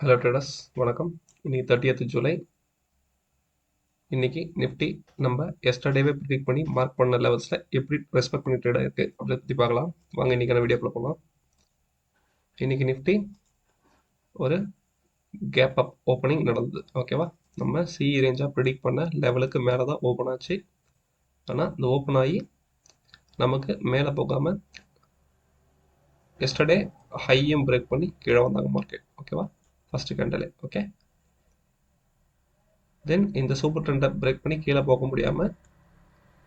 Hello traders, வணக்கம். இன்னைக்கு 30th July. இன்னைக்கு நிஃப்டி நம்ம எஸ்டர்டேவே ப்ரிடிக்ட் பண்ணி மார்க் பண்ண லெவல்ஸில் எப்படி ரெஸ்பெக்ட் பண்ணி ட்ரேட் ஆயிருக்கு அப்படி பற்றி பார்க்கலாம். வாங்க இன்னைக்கான வீடியோக்குள்ள போகலாம். இன்னைக்கு நிஃப்டி ஒரு கேப் அப் ஓப்பனிங் நடந்தது. ஓகேவா, நம்ம சிஇ ரேஞ்சாக ப்ரிடிக்ட் பண்ண லெவலுக்கு மேலே தான் ஓப்பன் ஆச்சு. ஆனால் இந்த ஓப்பன் ஆகி நமக்கு மேலே போகாமல் எஸ்டர்டே ஹையும் பிரேக் பண்ணி கீழே வந்தாங்க மார்க்கெட். ஓகேவா, ஃபஸ்ட்டு கேண்டலே. ஓகே, தென் இந்த சூப்பர் ட்ரெண்டை பிரேக் பண்ணி கீழே போக முடியாமல்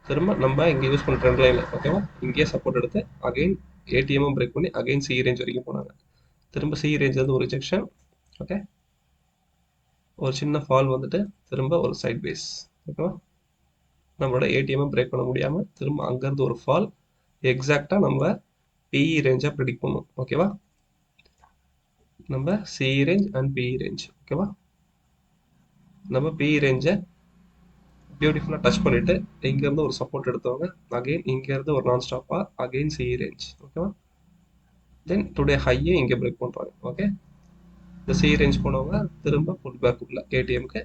திரும்ப நம்ம இங்கே யூஸ் பண்ண ட்ரெண்ட் லைனில் ஓகேவா இங்கேயே சப்போர்ட் எடுத்து அகைன் ஏடிஎம்மும் பிரேக் பண்ணி அகைன் சி ரேஞ்ச் வரைக்கும் போனாங்க. திரும்ப சி ரேஞ்ச் வந்து ஒரு ரிஜெக்ஷன். ஓகே, ஒரு சின்ன ஃபால் வந்துட்டு திரும்ப ஒரு சைட் பேஸ். ஓகேவா, நம்மளோட ஏடிஎம்மும் பிரேக் பண்ண முடியாமல் திரும்ப அங்கேருந்து ஒரு ஃபால். எக்ஸாக்டாக நம்ம பிஇ ரேஞ்சாக ப்ரிடிக்ட் பண்ணும். ஓகேவா, நம்ம CE range and PE range. ஓகேவா, நம்ம பிஇ ரேஞ்சை பியூட்டிஃபுல்லாக டச் பண்ணிவிட்டு இங்கேருந்து ஒரு சப்போர்ட் எடுத்தவங்க அகெயின் இங்கேருந்து ஒரு நான் ஸ்டாப்பாக அகெயின் சிஇ ரேஞ்ச். ஓகேவா, தென் டுடே ஹையை இங்கே பிரேக் பண்ணுறாங்க. ஓகே, இந்த சி ரேஞ்ச் போனவங்க திரும்ப புல் பேக் உள்ள ஏடிஎம்க்கு.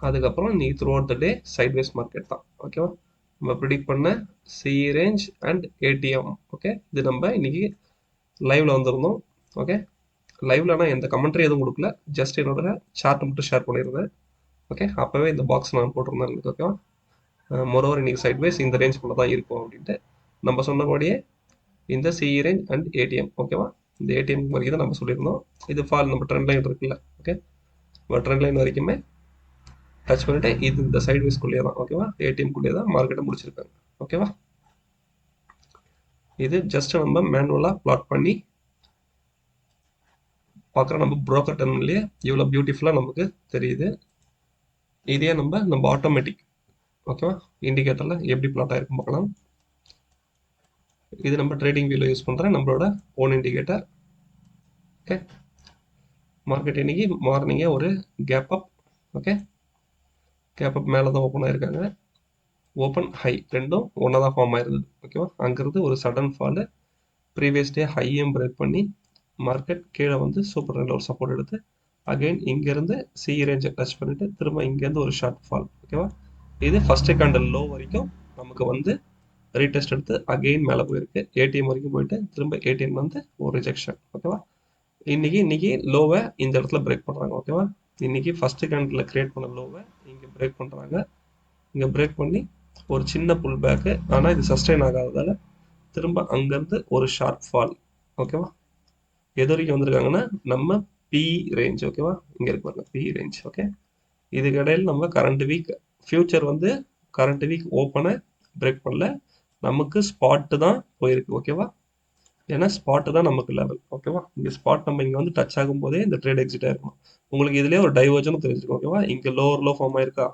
அதுக்கப்புறம் நீ throughout the day sideways market தான். ஓகேவா, நம்ம ப்ரிடிக்ட் பண்ண C range and ATM. Okay, இது நம்ம இன்னைக்கு லைவ்ல வந்திருந்தோம். ஓகே, லைவ்ல ஆனால் எந்த கமெண்ட்ரி எதுவும் கொடுக்கல, ஜஸ்ட் என்னோட சார்ட் மட்டும் ஷேர் பண்ணியிருந்தேன். ஓகே, அப்போவே இந்த பாக்ஸ் நான் போட்டிருந்தேன். ஓகேவா, மொரோவர் இன்னைக்கு சைட் வேஸ் இந்த ரேஞ்சுக்குள்ள தான் இருக்கும் அப்படின்ட்டு நம்ம சொன்னபடியே இந்த சிஇ ரேஞ்ச் அண்ட் ஏடிஎம். ஓகேவா, இந்த ஏடிஎம் வரைக்கும் தான் நம்ம சொல்லியிருந்தோம். இது ஃபால் நம்ம ட்ரெண்ட் லைன் இருக்குல்ல. ஓகே, நம்ம ட்ரெண்ட் லைன் வரைக்குமே டச் பண்ணிட்டு இது இந்த சைட் வேஸ்க்குள்ளேயே தான். ஓகேவா, ஏடிஎம் குள்ளேயே தான் மார்க்கெட்டை முடிச்சிருக்காங்க. ஓகேவா, இது ஜஸ்ட் நம்ம மேனுவலாக பிளாட் பண்ணி பார்க்குற நம்ம ப்ரோக்கர் டெர்மினல்லையே இவ்வளோ பியூட்டிஃபுல்லாக நமக்கு தெரியுது. இதே நம்ம ஆட்டோமேட்டிக் ஓகேவா இண்டிகேட்டரில் எப்படி பிளாட் ஆகிருக்கும் பார்க்கலாம். இது நம்ம ட்ரேடிங் வியூவில் யூஸ் பண்ணுற நம்மளோட ஓன் இண்டிகேட்டர். ஓகே, மார்க்கெட் இன்னைக்கு மார்னிங்கே ஒரு gap up. Okay, gap up மேலே தான் ஓப்பன் ஆயிருக்காங்க. ஓப்பன் ஹை ரெண்டும் ஒன்றா தான் ஃபார்ம் ஆயிருந்தது. ஓகேவா, அங்கிருந்து ஒரு சடன் ஃபாலு. ப்ரீவியஸ் டே ஹையும் பிரேக் பண்ணி மார்க்கெட் கீழே வந்து சூப்பர் ட்ரெண்டில் ஒரு சப்போர்ட் எடுத்து அகைன் இங்கேருந்து சி ரேஞ்சை டச் பண்ணிட்டு திரும்ப இங்கேருந்து ஒரு ஷார்ட் ஃபால். ஓகேவா, இது ஃபர்ஸ்ட் கேண்டல் லோ வரைக்கும் நமக்கு வந்து ரீடெஸ்ட் எடுத்து அகெயின் மேலே போயிருக்கு. ஏடிஎம் வரைக்கும் போயிட்டு திரும்ப ஏடிஎம் வந்து ஒரு ரிஜெக்ஷன். ஓகேவா, இன்னைக்கு லோவை இந்த இடத்துல பிரேக் பண்ணுறாங்க. ஓகேவா, இன்னைக்கு ஃபர்ஸ்ட் கேண்டில் கிரியேட் பண்ண லோவை இங்கே பிரேக் பண்ணுறாங்க. இங்கே பிரேக் பண்ணி ஒரு சின்ன புல் பேக்கு. ஆனால் இது சஸ்டெயின் ஆகாததால் திரும்ப அங்கேருந்து ஒரு ஷார்ப் ஃபால். ஓகேவா, எது வரைக்கும் வந்திருக்காங்கன்னா நம்ம பி ரேஞ்ச். ஓகேவா, இங்கே இருக்கு பாருங்க பி ரேஞ்ச். ஓகே, இதுக்கு இடையில் நம்ம கரண்ட் வீக் ஃபியூச்சர் வந்து கரண்ட் வீக் ஓப்பனை பிரேக் பண்ணல, நமக்கு ஸ்பாட்டு தான் போயிருக்கு. ஓகேவா, ஏன்னா ஸ்பாட்டு தான் நமக்கு லெவல். ஓகேவா, இங்கே ஸ்பாட் நம்ம இங்கே வந்து டச் ஆகும் போதே இந்த ட்ரேட் எக்ஸிட் ஆயிருக்கும். உங்களுக்கு இதுலேயே ஒரு டைவர்ஜனும் தெரிஞ்சிருக்கும். ஓகேவா, இங்கே லோவர் லோ ஃபார்ம் ஆயிருக்கா,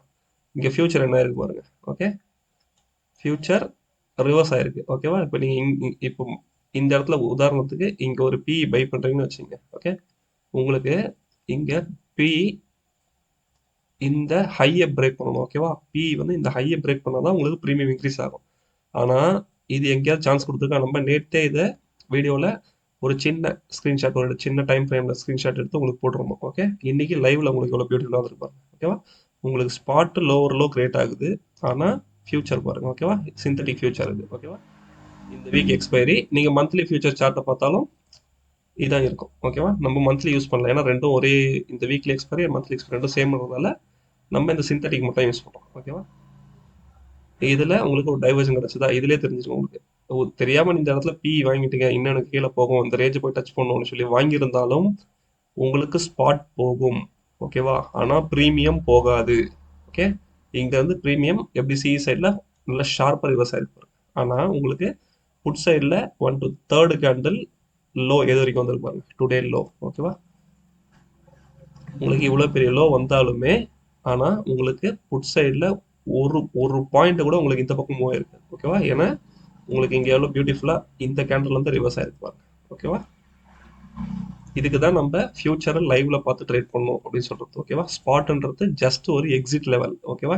இங்கே ஃபியூச்சர் என்ன ஆயிருக்கு பாருங்க. ஓகே, ஃபியூச்சர் ரிவர்ஸ் ஆயிருக்கு. ஓகேவா, இப்போ நீங்கள் இப்போ இந்த இடத்துல உதாரணத்துக்கு இங்கே ஒரு பி பை பண்ணுறீங்கன்னு வச்சுங்க. ஓகே, உங்களுக்கு இங்கே பி இந்த ஹையை பிரேக் பண்ணணும். ஓகேவா, பி வந்து இந்த ஹையை பிரேக் பண்ணால் தான் உங்களுக்கு ப்ரீமியம் இன்க்ரீஸ் ஆகும். ஆனால் இது எங்கேயாவது சான்ஸ் கொடுத்துருக்கா? நம்ம நேற்றே இதை வீடியோவில் ஒரு சின்ன ஸ்க்ரீன்ஷாட், ஒரு சின்ன டைம் ஃப்ரேமில் ஸ்க்ரீன்ஷாட் எடுத்து உங்களுக்கு போட்டுருந்தோம். ஓகே, இன்னைக்கு லைவ்ல உங்களுக்கு எவ்வளோ பியூட்டிஃபுல்லாக இருந்திருப்பாங்க. ஓகேவா, உங்களுக்கு ஸ்பாட் லோவர் லோ கிரியேட் ஆகுது, ஆனால் ஃபியூச்சர் பாருங்க. ஓகேவா, சிந்தட்டிக் ஃபியூச்சர் இது. ஓகேவா, இந்த வீக் எக்ஸ்பைரி. நீங்கள் மந்த்லி ஃபியூச்சர் சார்ட்டை பார்த்தாலும் இதான் இருக்கும். ஓகேவா, நம்ம மந்த்லி யூஸ் பண்ணலாம், ஏன்னா ரெண்டும் ஒரே இந்த வீக்லி எக்ஸ்பைரி மந்த்லி எக்ஸ்பைரி ரெண்டும் சேம் இருக்கிறதால நம்ம இந்த சிந்தட்டிக் மட்டும் யூஸ் பண்ணுறோம். ஓகேவா, இதில் உங்களுக்கு ஒரு டைவர்ஷன் கிடச்சதா இதுலேயே தெரிஞ்சிருக்கும் உங்களுக்கு. தெரியாமல் இந்த இடத்துல பி வாங்கிட்டீங்க, இன்னொன்று கீழே போகும், இந்த ரேஞ்சு போய் டச் பண்ணணும்னு சொல்லி வாங்கியிருந்தாலும் உங்களுக்கு ஸ்பாட் போகும். ஓகேவா, ஆனால் ப்ரீமியம் போகாது. ஓகே, இங்கே வந்து ப்ரீமியம் எப்படி சி சைடில் நல்லா ஷார்ப்பாக ரிவர்ஸ் ஆகிருப்பாரு. ஆனால் உங்களுக்கு புட் சைடில் 1 to 3rd கேண்டில் லோ எது வரைக்கும் வந்திருப்பாங்க, டுடே லோ. ஓகேவா, உங்களுக்கு இவ்வளோ பெரிய லோ வந்தாலுமே ஆனால் உங்களுக்கு புட் சைடில் ஒரு ஒரு பாயிண்ட் கூட உங்களுக்கு இந்த பக்கம் மூவ் ஆயிருக்கு. ஓகேவா, ஏன்னா உங்களுக்கு இங்கே எவ்வளோ பியூட்டிஃபுல்லாக இந்த கேண்டில் வந்து ரிவர்ஸ் ஆயிருப்பாங்க. ஓகேவா, இதுக்கு தான் நம்ம ஃபியூச்சரை லைவ்ல பார்த்து ட்ரேட் பண்ணணும் அப்படின்னு சொல்றது. ஓகேவா, ஸ்பாட்ன்றது ஜஸ்ட் ஒரு எக்ஸிட் லெவல். ஓகேவா,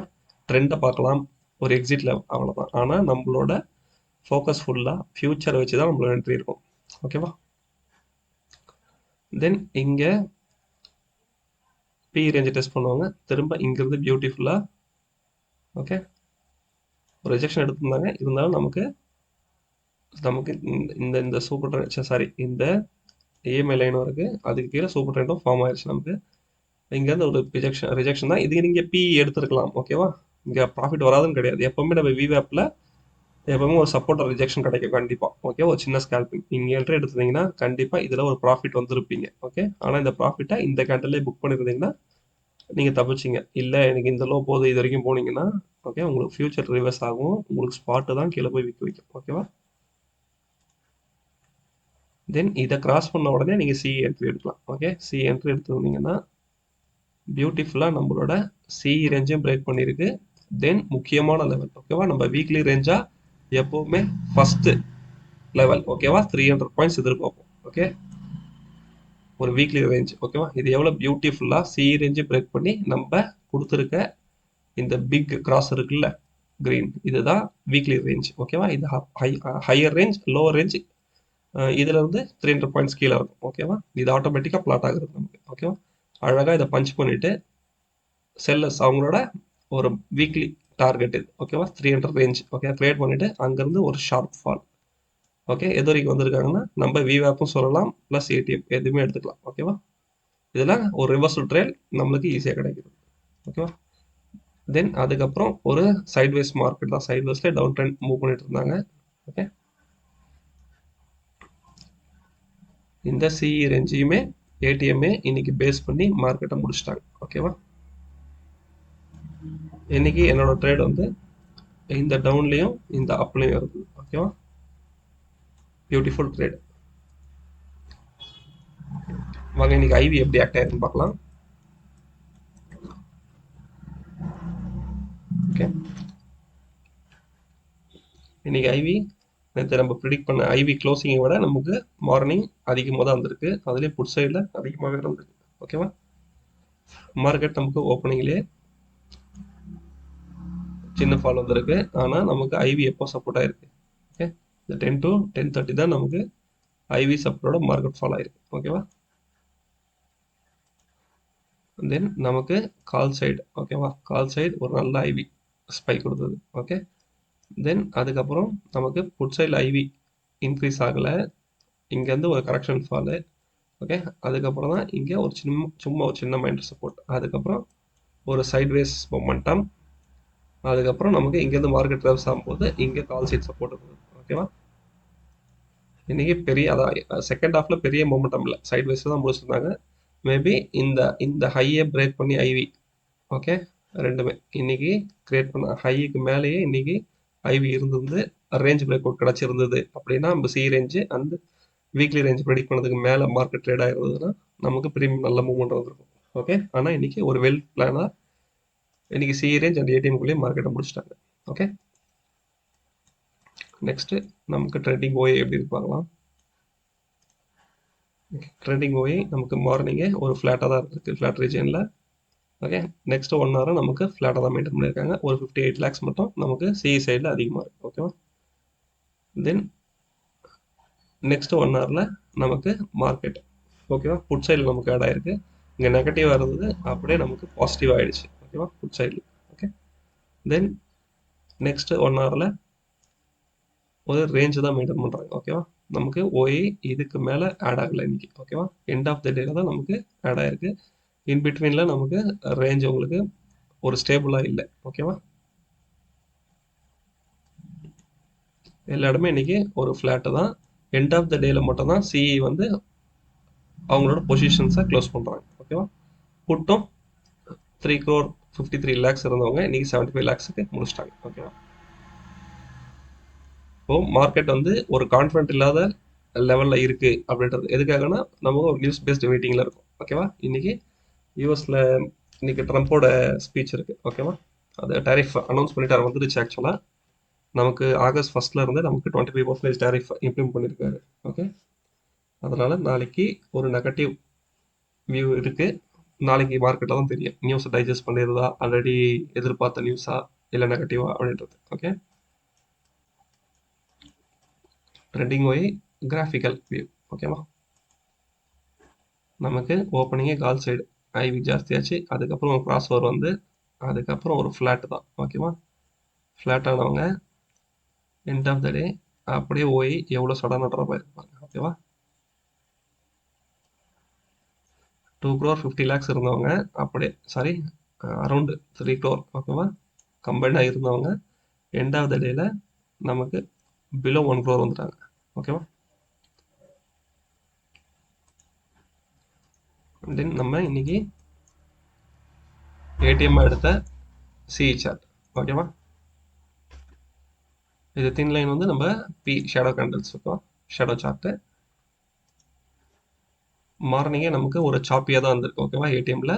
ட்ரெண்டை பார்க்கலாம், ஒரு எக்ஸிட் லெவல், அவ்வளோதான். ஆனால் நம்மளோட ஃபோக்கஸ் ஃபுல்லாக ஃபியூச்சரை வச்சு தான் நம்மளோட என்ட்ரி இருக்கும். ஓகேவா, தென் இங்கே பி ரேஞ்சை டெஸ்ட் பண்ணுவாங்க. திரும்ப இங்கிருந்து பியூட்டிஃபுல்லாக ஓகே ஒரு ரிஜெக்ஷன் எடுத்திருந்தாங்க. இருந்தாலும் நமக்கு நமக்கு இந்த இந்த சூப்பர் ட்ரெண்ட் சாரி இந்த இஎம்ஐ லைனும் இருக்குது, அதுக்கு கீழே சூப்பர் ட்ரெண்டும் ஃபார்ம் ஆயிடுச்சு நமக்கு. இங்கேருந்து ஒரு ரிஜெக்ஷன் தான். இதுக்கு நீங்கள் பி எடுத்துருக்கலாம். ஓகேவா, இங்கே ப்ராஃபிட் வராதுன்னு கிடையாது. எப்போவுமே நம்ம விவேப்பில் எப்பவுமே ஒரு சப்போர்ட் ரிஜெக்ஷன் கிடைக்கும் கண்டிப்பாக. ஓகே, ஒரு சின்ன ஸ்கேல்பிங் நீங்கள் என்ட்ரி எடுத்துருந்தீங்கன்னா கண்டிப்பாக இதில் ஒரு ப்ராஃபிட் வந்திருப்பீங்க. ஓகே, ஆனால் இந்த ப்ராஃபிட்டை இந்த கேண்டல்லே புக் பண்ணியிருந்தீங்கன்னா நீங்கள் தப்பிச்சிங்க. இல்லை எனக்கு இந்த லோ போது இது வரைக்கும் போனீங்கன்னா ஓகே உங்களுக்கு ஃபியூச்சர் ரிவர்ஸ் ஆகும். உங்களுக்கு ஸ்பாட்டு தான் கீழே போய் விற்க வைக்கும். ஓகேவா, தென் இதை கிராஸ் பண்ண உடனே நீங்கள் சி என்ட்ரி எடுக்கலாம். ஓகே, சி என்ட்ரி எடுத்துருந்தீங்கன்னா பியூட்டிஃபுல்லாக நம்மளோட சி ரேஞ்சையும் பிரேக் பண்ணியிருக்கு. தென் முக்கியமான லெவல் ஓகேவா, நம்ம வீக்லி ரேஞ்சாக எப்போவுமே ஃபஸ்ட்டு லெவல் ஓகேவா 300 பாயிண்ட்ஸ் எதிர்பார்ப்போம். ஓகே, ஒரு வீக்லி ரேஞ்ச் ஓகேவா. இது எவ்வளோ பியூட்டிஃபுல்லாக சி ரேஞ்சு பிரேக் பண்ணி நம்ம கொடுத்துருக்க இந்த பிக் கிராஸ் இருக்குல்ல கிரீன், இதுதான் வீக்லி ரேஞ்ச் ஓகேவா. இது ஹையர் ரேஞ்ச் லோவர் ரேஞ்ச் இதில் இருந்து 300 பாயிண்ட்ஸ் கீழே இருக்கும். ஓகேவா, இது ஆட்டோமேட்டிக்காக பிளாட் ஆகுது நமக்கு. ஓகேவா, அழகாக இதை பஞ்ச் பண்ணிவிட்டு செல்லர்ஸ் அவங்களோட ஒரு வீக்லி டார்கெட் இது ஓகேவா 300 ரேஞ்ச் ஓகே கிரியேட் பண்ணிவிட்டு அங்கேருந்து ஒரு ஷார்ப் ஃபால். ஓகே, எது வரைக்கும் வந்திருக்காங்கன்னா நம்ம விவேப்பும் சொல்லலாம் ப்ளஸ் ஏடிஎம் எதுவுமே எடுத்துக்கலாம். ஓகேவா, இதில் ஒரு ரிவர்சல் ட்ரேல் நம்மளுக்கு ஈஸியாக கிடைக்குது. ஓகேவா, தென் அதுக்கப்புறம் ஒரு சைட்வேஸ் மார்க்கெட் தான். சைட்வேஸில் டவுன் ட்ரெண்ட் மூவ் பண்ணிட்டு இருந்தாங்க. ஓகே, இந்த சிஇ ரேஞ்சையுமே ஏடிஎம்ஏ இன்னைக்கு பேஸ் பண்ணி மார்க்கெட்டை முடிச்சிட்டாங்க. ஓகேவா, இன்னைக்கு என்னோட ட்ரேட் வந்து இந்த டவுன்லையும் இந்த அப்லையும் இருக்குது. ஓகேவா, பியூட்டிஃபுல் ட்ரேட். வாங்க இன்னைக்கு ஐவி எப்படி ஆக்ட் ஆயிருக்குன்னு பார்க்கலாம். ஓகே, இன்னைக்கு ஐவி நேற்று நம்ம ப்ரிடிக்ட் பண்ண ஐவி க்ளோசிங்கை விட நமக்கு மார்னிங் அதிகமாக தான் வந்திருக்கு. அதுலேயும் புட் சைடில் அதிகமாகவே இருந்திருக்கு. ஓகேவா, மார்க்கெட் நமக்கு ஓப்பனிங்லேயே சின்ன ஃபால் வந்திருக்கு. ஆனால் நமக்கு ஐவி எப்போ சப்போர்ட் ஆயிருக்கு. ஓகே, இந்த 10 to 10:30 தான் நமக்கு ஐவி சப்போர்ட்டோட மார்க்கெட் ஃபால் ஆயிருக்கு. ஓகேவா, தென் நமக்கு கால் சைடு ஓகேவா, கால் சைடு ஒரு நல்ல ஐவி ஸ்பைக் கொடுத்தது. ஓகே, தென் அதுக்கப்புறம் நமக்கு புட் சைடில் ஐவி இன்க்ரீஸ் ஆகலை, இங்கேருந்து ஒரு கரெக்ஷன் ஃபாலு. ஓகே, அதுக்கப்புறம் தான் இங்கே ஒரு சும்மா ஒரு சின்ன மைண்டர் சப்போர்ட், அதுக்கப்புறம் ஒரு சைட்வேஸ் மொமெண்டம், அதுக்கப்புறம் நமக்கு இங்கேருந்து மார்க்கெட் ரிவர்ஸ் ஆகும்போது இங்கே கால் சைட் சப்போர்ட் இருக்குது. ஓகேவா, இன்றைக்கி பெரிய அதான் செகண்ட் ஹாஃபில் பெரிய மொமெண்டம் இல்லை, சைட்வேஸ் தான் முடிச்சிருந்தாங்க. மேபி இந்த இந்த ஹையை பிரேக் பண்ணி ஐவி ஓகே ரெண்டுமே இன்னைக்கு கிரியேட் பண்ண ஹைக்கு மேலேயே இன்னைக்கு ஐவி இருந்திருந்து ரேஞ்ச் பிரேக் அவுட் கிடச்சிருந்தது அப்படின்னா நம்ம சி ரேஞ்சு அந்த வீக்லி ரேஞ்ச் ப்ரெடிக்ட் பண்ணதுக்கு மேலே மார்க்கெட் ட்ரேட் ஆகிருந்ததுன்னா நமக்கு ப்ரீமியம் நல்ல மூவ்மெண்ட் வந்துருக்கும். ஓகே, ஆனால் இன்னைக்கு ஒரு வெல் பிளானாக இன்னைக்கு சி ரேஞ்ச் அண்ட் ஏடிஎம்குள்ளேயே மார்க்கெட்டை முடிச்சிட்டாங்க. ஓகே, நெக்ஸ்ட்டு நமக்கு ட்ரெண்டிங் ஓஏ எப்படி இருப்பாங்களாம். ட்ரெண்டிங் ஓஏ நமக்கு மார்னிங்கே ஒரு ஃப்ளாட்டாக தான் இருக்குது, ஃப்ளாட் ரீஜனில். ஓகே, நெக்ஸ்ட் 1 ஹவர் நமக்கு ஃப்ளாட்டாக தான் மெயின்டைன் பண்ணியிருக்காங்க. ஒரு 58 lakhs மட்டும் நமக்கு சிஇ சைடில் அதிகமாக இருக்குது. ஓகேவா, தென் நெக்ஸ்ட் 1 ஹவரில் நமக்கு மார்க்கெட் ஓகேவா புட் சைடில் நமக்கு ஆட் ஆயிருக்கு. இங்கே நெகட்டிவாக இருந்தது அப்படியே நமக்கு பாசிட்டிவ் ஆகிடுச்சு. ஓகேவா, புட் சைடில். ஓகே, தென் நெக்ஸ்ட் 1 ஹவரில் ஒரு ரேஞ்சு தான் மெயின்டைன் பண்ணுறாங்க. ஓகேவா, நமக்கு ஓஏ இதுக்கு மேலே ஆட் ஆகலை இன்னைக்கு. ஓகேவா, எண்ட் ஆஃப் த டேல தான் நமக்கு ஆட் ஆயிருக்கு. இன் பிட்வீனில் நமக்கு ரேஞ்ச் உங்களுக்கு ஒரு ஸ்டேபிளாக இல்லை. ஓகேவா, எல்லா இடமே இன்னைக்கு ஒரு ஃப்ளாட்டு தான். எண்ட் ஆஃப் த டேல மட்டும் தான் சிஇ வந்து அவங்களோட பொசிஷன்ஸை க்ளோஸ் பண்ணுறாங்க. ஓகேவா, புட்டும் 3,53 lakhs இருந்தவங்க இன்னைக்கு 75 lakhsக்கு முடிச்சிட்டாங்க. ஓகேவா, இப்போ மார்க்கெட் வந்து ஒரு கான்ஃபிடென்ட் இல்லாத லெவலில் இருக்குது அப்படின்றது எதுக்காகனா நமக்கு ஒரு நியூஸ் பேஸ்டு மீட்டிங்கில் இருக்கும். ஓகேவா, இன்னைக்கு யூஎஸில் இன்னைக்கு ட்ரம்ப்போட ஸ்பீச் இருக்குது. ஓகேவா, அது டேரிஃப் அனௌன்ஸ் பண்ணிட்டு வந்துருச்சு. ஆக்சுவலாக நமக்கு ஆகஸ்ட் 1 இருந்து நமக்கு 25% டேரிஃப் இம்ப்ளிமெண்ட் பண்ணியிருக்காரு. ஓகே, அதனால் நாளைக்கு ஒரு நெகட்டிவ் வியூ இருக்குது. நாளைக்கு மார்க்கெட்டில் தான் தெரியும் நியூஸை டைஜஸ்ட் பண்ணிடுறதா, ஆல்ரெடி எதிர்பார்த்த நியூஸா இல்லை நெகட்டிவா அப்படின்றது. ஓகே, ட்ரெண்டிங் ஒய் கிராஃபிக்கல் வியூ. ஓகேவா, நமக்கு ஓப்பனிங்கே கால் சைடு ஐவி ஜாஸ்தியாச்சு, அதுக்கப்புறம் கிராஸ் ஓவர் வந்து அதுக்கப்புறம் ஒரு ஃப்ளாட் தான். ஓகேவா? ஃப்ளாட் ஆனவங்க எண்ட் ஆஃப் த டே அப்படியே போய் எவ்வளோ சடனாக ட்ராப் ஆயிருப்பாங்க. ஓகேவா? 2 crore 50 lakhs இருந்தவங்க அப்படியே சாரி அரௌண்ட் 3 crore. ஓகேவா? கம்பைண்டாக இருந்தவங்க எண்ட் ஆஃப் த டேல நமக்கு பிலோ 1 crore வந்துட்டாங்க. ஓகேவா? தென் நம்ம இன்னைக்கு ஏடிஎம் எடுத்த சிஇ சார்ட். ஓகேவா? இது தின் லைன் வந்து நம்ம பி ஷேடோ கேண்டில்ஸ். ஓகேவா? ஷேடோ சார்ட்டு மார்னிங்கே நமக்கு ஒரு சாப்பியாக தான் வந்திருக்கு. ஓகேவா? ஏடிஎம்ல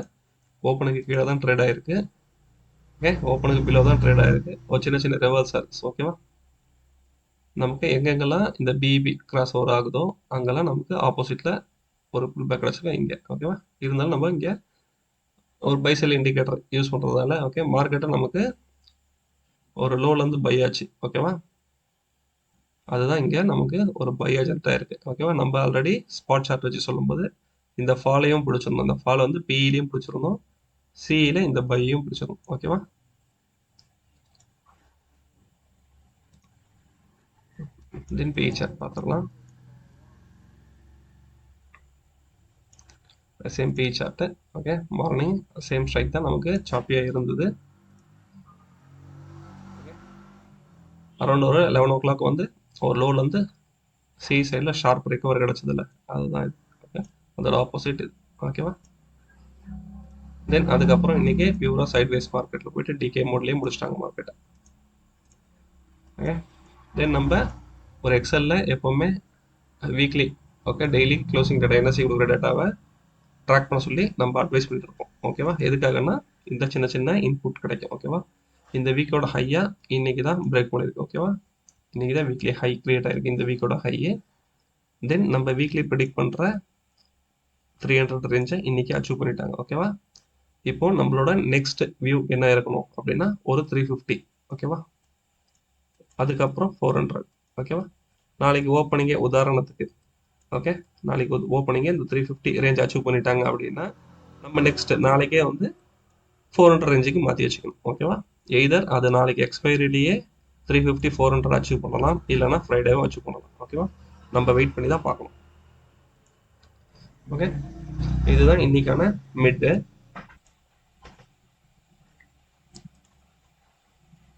ஓப்பனுக்கு கீழே தான் ட்ரேட் ஆயிருக்கு. ஓகே, ஓப்பனுக்கு பிலோ தான் ட்ரேட் ஆயிருக்கு. ஒரு சின்ன சின்ன ரிவர்சல்ஸ். ஓகேவா? நமக்கு எங்கெங்கெல்லாம் இந்த பிஇபி கிராஸ் ஓவர் ஆகுதோ அங்கெல்லாம் நமக்கு ஆப்போசிட்ல ஒரு புல் பேக் கிடச்சிருக்கோம் இங்கே. ஓகேவா? இருந்தாலும் நம்ம இங்கே ஒரு பைசெல் இண்டிகேட்டர் யூஸ் பண்ணுறதால ஓகே மார்க்கெட்டை நமக்கு ஒரு லோலேருந்து பை ஆச்சு. ஓகேவா? அதுதான் இங்கே நமக்கு ஒரு பை ஏஜென்ட்டாக இருக்குது. ஓகேவா? நம்ம ஆல்ரெடி ஸ்பாட் சார்ட் வச்சு சொல்லும்போது இந்த ஃபாலையும் பிடிச்சிருந்தோம். இந்த ஃபால் வந்து பிஇலையும் பிடிச்சிருந்தோம், சிஇல இந்த பையும் பிடிச்சிருந்தோம். ஓகேவா? தென் பிஇ சார்ட் பார்த்துடலாம். Same PE chart. Okay, morning same strike தான் நமக்கு சாப்பியாக இருந்தது. அரௌண்ட் ஒரு 11 o'clock வந்து ஒரு லோலேருந்து சி சைடில் ஷார்ப் ரெக்கவர் கிடச்சதில்ல, அதுதான் இது. ஓகே, அதோட ஆப்போசிட் இது. ஓகேவா? தென் அதுக்கப்புறம் இன்னைக்கு பியூரா சைட்வேஸ் மார்க்கெட்டில் போயிட்டு டிகே மோட்லேயே முடிச்சிட்டாங்க மார்க்கெட்டை. ஓகே, தென் நம்ம ஒரு எக்ஸலில் எப்போவுமே weekly okay daily closing data NSC கொடுக்குற டேட்டாவை ட்ராக் பண்ண சொல்லி நம்ம அட்வைஸ் பண்ணிட்டு இருப்போம். ஓகேவா? எதுக்காகன்னா இந்த சின்ன சின்ன இன்புட் கிடைக்கும். ஓகேவா? இந்த வீக்கோட ஹையா இன்னைக்கு தான் பிரேக் பண்ணியிருக்கு. ஓகேவா? இன்னைக்கு தான் வீக்லி ஹை கிரியேட் ஆயிருக்கு, இந்த வீக்கோட ஹையே. தென் நம்ம வீக்லி ப்ரெடிக்ட் பண்ணுற 300 ரேஞ்சை இன்னைக்கு அச்சீவ் பண்ணிட்டாங்க. ஓகேவா? இப்போ நம்மளோட நெக்ஸ்ட் வியூ என்ன இருக்கணும் அப்படின்னா ஒரு 350. ஓகேவா? அதுக்கப்புறம் 400. ஓகேவா? நாளைக்கு ஓப்பனிங்கே உதாரணத்துக்கு ஓகே நாளைக்கு ஓப்பனிங்கே இந்த 350 ரேஞ்ச் அச்சீவ் பண்ணிட்டாங்க அப்படின்னா நம்ம நெக்ஸ்ட் நாளைக்கே வந்து 400 ரேஞ்சுக்கு மாற்றி வச்சுக்கணும். ஓகேவா? எய்தர் அது நாளைக்கு எக்ஸ்பைரிலேயே 350 400 அச்சீவ் பண்ணலாம், இல்லைனா ஃப்ரைடேவும் அச்சீவ் பண்ணலாம். ஓகேவா? நம்ம வெயிட் பண்ணி தான் பார்க்கணும். ஓகே, இதுதான் இன்னைக்கான மிட்டு.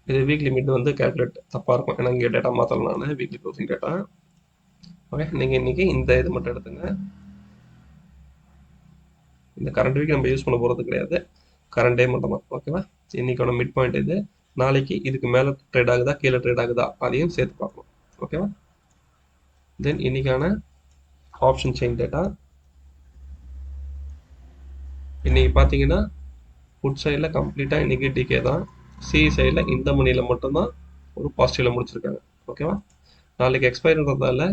இது வீக்லி மிட் வந்து கேல்குலேட் தப்பாக இருக்கும், ஏன்னா இங்கே டேட்டா மாற்றலாம் நான் வீக்லி க்ளோசிங் டேட்டா. ஓகே, நீங்கள் இன்றைக்கி இந்த இது மட்டும் எடுத்துங்க. இந்த கரண்ட் வீக் நம்ம யூஸ் பண்ண போகிறது கிடையாது, கரண்ட் டே மட்டும் தான். ஓகேவா? இன்றைக்கான மிட் பாயிண்ட் இது. நாளைக்கு இதுக்கு மேலே ட்ரேட் ஆகுதா கீழே ட்ரேட் ஆகுதா அதையும் சேர்த்து பார்க்கணும். ஓகேவா? தென் இன்னைக்கான ஆப்ஷன் செயின் டேட்டா இன்னைக்கு பார்த்தீங்கன்னா புட் சைடில் கம்ப்ளீட்டாக இன்னைக்கு டிகே தான். சி சைடில் இந்த மணியில் மட்டும்தான் ஒரு பாசிட்டிவில் முடிச்சிருக்காங்க. ஓகேவா? நாளைக்கு எக்ஸ்பைர்ன்றதால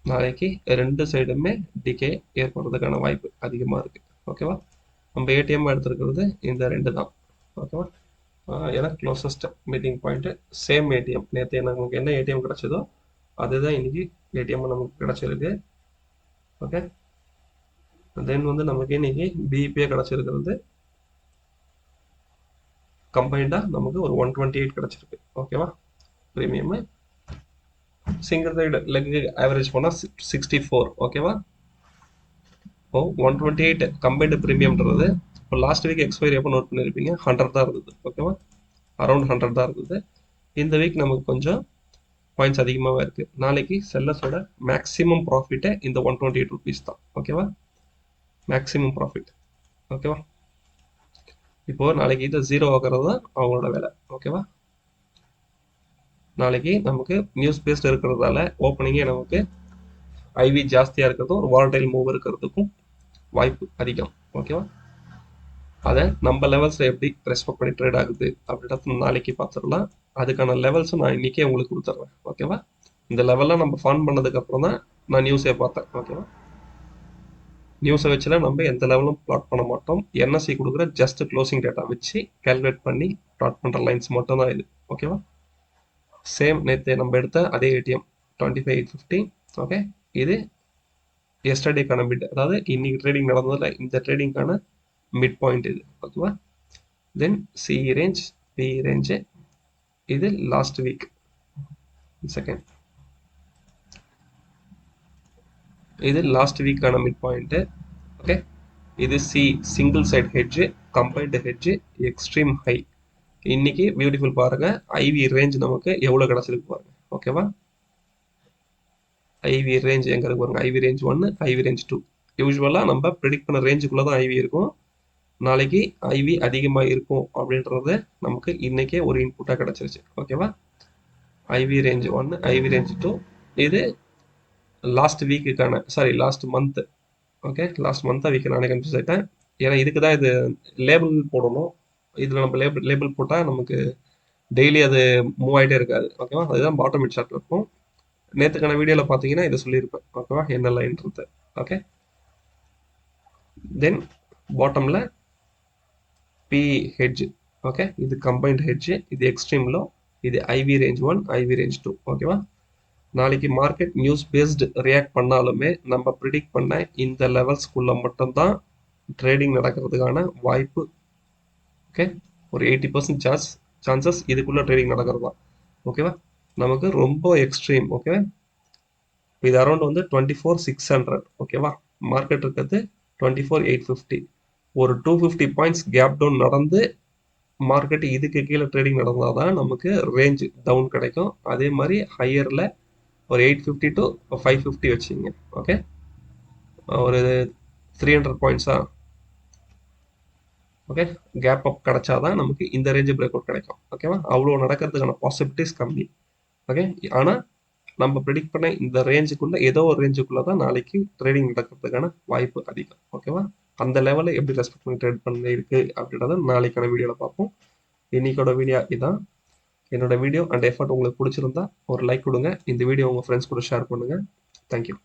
நாளைக்கு ரெண்டு சைடுமே டிகே ஏற்படுறதுக்கான வாய்ப்பு அதிகமாக இருக்குது. ஓகேவா? நம்ம ஏடிஎம் எடுத்துருக்கிறது இந்த ரெண்டு தான். ஓகேவா? ஏன்னா closest meeting point same ATM. நேற்று நமக்கு என்ன ஏடிஎம் கிடச்சதோ அதுதான் இன்னைக்கு ஏடிஎம் நமக்கு கிடச்சிருக்கு. ஓகே, தென் வந்து நமக்கு இன்னைக்கு பிஇபிஏ கிடச்சிருக்கிறது கம்பைண்டாக நமக்கு ஒரு 128 கிடச்சிருக்கு. ஓகேவா? Premium single side leg average பண்ணால் 64. ஓகேவா? இப்போ 128 கம்பைன்டு ப்ரீமியம்ன்றது இப்போ லாஸ்ட் வீக் எக்ஸ்பைரி எப்போ நோட் பண்ணியிருப்பீங்க, 100 தான் இருந்தது. ஓகேவா? அரௌண்ட் 100 தான் இருந்தது. இந்த வீக் நமக்கு கொஞ்சம் பாயிண்ட்ஸ் அதிகமாகவே இருக்குது. நாளைக்கு செல்லர்ஸோட மேக்ஸிமம் ப்ராஃபிட்டே இந்த 128 rupees தான். ஓகேவா? Maximum profit. ஓகேவா? இப்போது நாளைக்கு இது 0 ஆகிறது தான் அவங்களோட வேலை. ஓகேவா? நாளைக்கு நமக்கு நியூஸ் பேஸ்ட் இருக்கிறதால ஓப்பனிங்கே நமக்கு ஐவி ஜாஸ்தியாக இருக்கிறதும் ஒரு வாலடைல் மூவ் இருக்கிறதுக்கும் வாய்ப்பு அதிகம். ஓகேவா? அதை நம்ம லெவல்ஸில் எப்படி ரெஸ்பெக்ட் பண்ணி ட்ரேட் ஆகுது அப்படின்றத நாளைக்கு பார்த்துடலாம். அதுக்கான லெவல்ஸும் நான் இன்றைக்கே உங்களுக்கு கொடுத்துட்றேன். ஓகேவா? இந்த லெவல்லாம் நம்ம ஃபார்ம் பண்ணதுக்கப்புறம் தான் நான் நியூஸே பார்த்தேன். ஓகேவா? நியூஸை வச்சுலாம் நம்ம எந்த லெவலும் பிளாட் பண்ண மாட்டோம். என்எஸ்சி கொடுக்குற ஜஸ்ட் க்ளோசிங் டேட்டா வச்சு கேல்குலேட் பண்ணி பிளாட் பண்ணுற லைன்ஸ் மட்டும் தான் இது. ஓகேவா? சேம் நேற்று நம்ம எடுத்த அதே ஏடிஎம் 25,850. ஓகே, இது எஸ்டர்டேக்கான மிட், அதாவது இன்னைக்கு ட்ரேடிங் நடந்ததுல இந்த ட்ரேடிங்கான மிட் பாயிண்ட் இது. ஓகேவா? Then C range, P range, இது லாஸ்ட் வீக் செகண்ட், இது லாஸ்ட் வீக்கான மிட் பாயிண்ட். ஓகே, இது C single side hedge, combined hedge, extreme high. இன்னைக்கு பியூட்டிஃபுல் பாருங்க, ஐவி ரேஞ்ச் நமக்கு எவ்வளவு கிடைச்சிருக்கு பாருங்க. ஓகேவா? ஐவி ரேஞ்ச் எங்க இருக்கு பாருங்க, ஐவி ரேஞ்ச் 1, ஐவி ரேஞ்ச் 2. யூஸ்வலா நம்ம ப்ரெடிக்ட் பண்ண ரேஞ்சுக்குள்ள தான் ஐவி இருக்கும். நாளைக்கு ஐவி அதிகமாக இருக்கும் அப்படின்றது நமக்கு இன்னைக்கே ஒரு இன்புட்டாக கிடைச்சிருச்சு. ஓகேவா? ஐவி ரேஞ்ச் 1, ஐவி ரேஞ்ச் 2, இது லாஸ்ட் வீக்குக்கான, sorry last month. Okay, last மந்த்தாக வீக்கு நானே கன்ஃபியூஸ் ஆகிட்டேன். ஏன்னா இதுக்கு தான் இது லேபிள் போடணும். இதில் நம்ம லேபிள் போட்டால் நமக்கு டெய்லி அது மூவ் ஆகிட்டே இருக்காது. ஓகேவா? அதுதான் பாட்டம் மிட் ஷார்ட் இருக்கும். நேற்றுக்கான வீடியோவில் பார்த்தீங்கன்னா இதை சொல்லியிருப்பேன். ஓகேவா? என்ன லைன்றது. ஓகே, தென் பாட்டமில் பி ஹெட்ஜ். ஓகே, இது கம்பைன்ட் ஹெட்ஜ், இது எக்ஸ்ட்ரீம் லோ, இது ஐவி ரேஞ்ச் 1, ஐவி ரேஞ்ச் 2. ஓகேவா? நாளைக்கு மார்க்கெட் நியூஸ் பேஸ்டு ரியாக்ட் பண்ணாலுமே நம்ம ப்ரிடிக்ட் பண்ண இந்த லெவல்ஸ்குள்ள மட்டும்தான் ட்ரேடிங் நடக்கிறதுக்கான வாய்ப்பு. ஓகே, ஒரு 80% சான்சஸ் இதுக்குள்ள ட்ரேடிங் நடக்கிறது தான். ஓகேவா? நமக்கு ரொம்ப எக்ஸ்ட்ரீம். ஓகே, இது அரௌண்ட் வந்து 24,600. ஓகேவா? மார்க்கெட் இருக்கிறது 24,850. ஒரு 250 பாயிண்ட்ஸ் கேப் டவுன் நடந்து மார்க்கெட் இதுக்கு கீழே ட்ரேடிங் நடந்தால் தான் நமக்கு ரேஞ்ச் டவுன் கிடைக்கும். அதே மாதிரி ஹையரில் ஒரு 850 to 550 வச்சுங்க. ஓகே, ஒரு 300 பாயிண்ட்ஸா. ஓகே, கேப் அப் கிடைச்சாதான் நமக்கு இந்த ரேஞ்சு பிரேக் அவுட் கிடைக்கும். ஓகேவா? அவ்வளோ நடக்கிறதுக்கான பாசிபிலிட்டிஸ் கம்மி. ஓகே, ஆனால் நம்ம ப்ரெடிக்ட் பண்ண இந்த ரேஞ்சுக்குள்ள ஏதோ ஒரு ரேஞ்சுக்குள்ள தான் நாளைக்கு ட்ரேடிங் நடக்கிறதுக்கான வாய்ப்பு அதிகம். ஓகேவா? அந்த லெவலில் எப்படி ரெஸ்பெக்ட் பண்ணி ட்ரேட் பண்ண இருக்கு அப்படின்றத நாளைக்கான வீடியோவில் பார்ப்போம். இன்னைக்கோட வீடியோ இதான். என்னோட வீடியோ அண்ட் எஃபர்ட் உங்களுக்கு பிடிச்சிருந்தா ஒரு லைக் கொடுங்க. இந்த வீடியோ உங்கள் ஃப்ரெண்ட்ஸ் கூட ஷேர் பண்ணுங்கள். தேங்க்யூ.